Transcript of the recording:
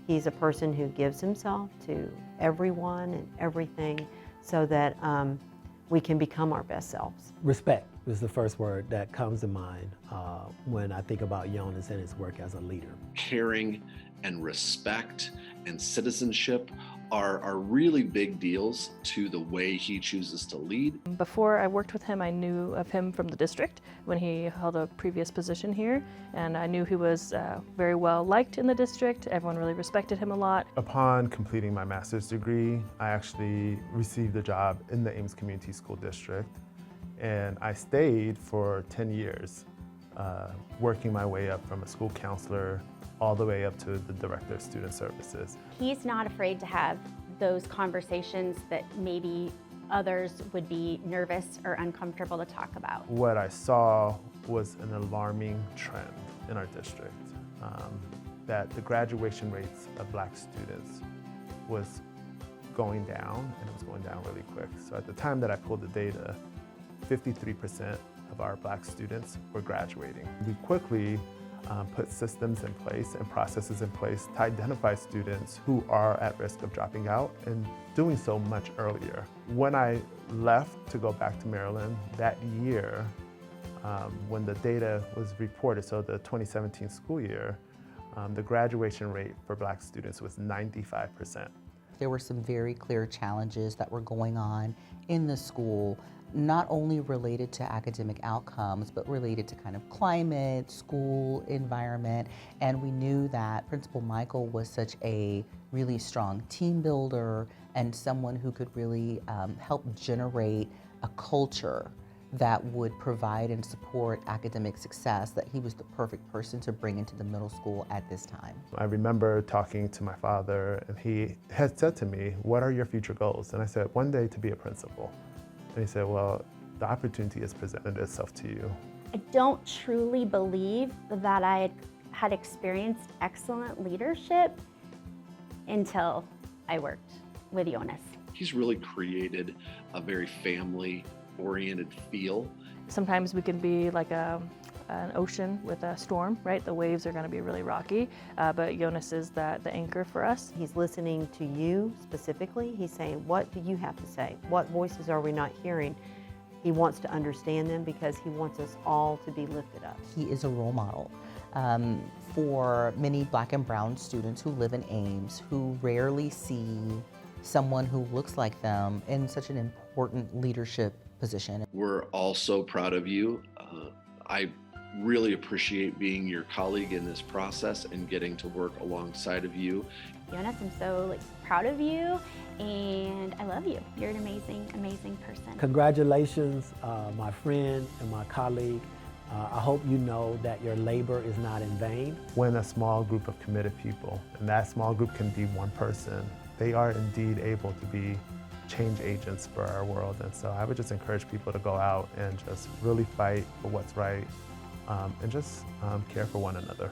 He's a person who gives himself to everyone and everything so that we can become our best selves. Respect is the first word that comes to mind when I think about Yonas and his work as a leader. Caring and respect and citizenship are really big deals to the way he chooses to lead. Before I worked with him, I knew of him from the district when he held a previous position here, and I knew he was very well liked in the district. Everyone really respected him a lot. Upon completing my master's degree, I actually received a job in the Ames Community School District, and I stayed for 10 years, working my way up from a school counselor all the way up to the Director of Student Services. He's not afraid to have those conversations that maybe others would be nervous or uncomfortable to talk about. What I saw was an alarming trend in our district, that the graduation rates of Black students was going down, and it was going down really quick. So at the time that I pulled the data, 53% of our Black students were graduating. We quickly put systems in place and processes in place to identify students who are at risk of dropping out and doing so much earlier. When I left to go back to Maryland that year, when the data was reported, so the 2017 school year, the graduation rate for Black students was 95%. There were some very clear challenges that were going on in the school, not only related to academic outcomes, but related to kind of climate, school environment. And we knew that Principal Michael was such a really strong team builder and someone who could really help generate a culture that would provide and support academic success, that he was the perfect person to bring into the middle school at this time. I remember talking to my father, and he had said to me, "What are your future goals?" And I said, "One day to be a principal." And he said, "Well, the opportunity has presented itself to you." I don't truly believe that I had experienced excellent leadership until I worked with Yonas. He's really created a very family-oriented feel. Sometimes we can be like an ocean with a storm, right? The waves are going to be really rocky, but Yonas is the anchor for us. He's listening to you specifically. He's saying, what do you have to say? What voices are we not hearing? He wants to understand them because he wants us all to be lifted up. He is a role model for many Black and brown students who live in Ames, who rarely see someone who looks like them in such an important leadership position. We're all so proud of you. I really appreciate being your colleague in this process and getting to work alongside of you. Yonas, I'm so proud of you, and I love you. You're an amazing, amazing person. Congratulations, my friend and my colleague. I hope you know that your labor is not in vain. When a small group of committed people, and that small group can be one person, they are indeed able to be change agents for our world. And so I would just encourage people to go out and just really fight for what's right, and just care for one another.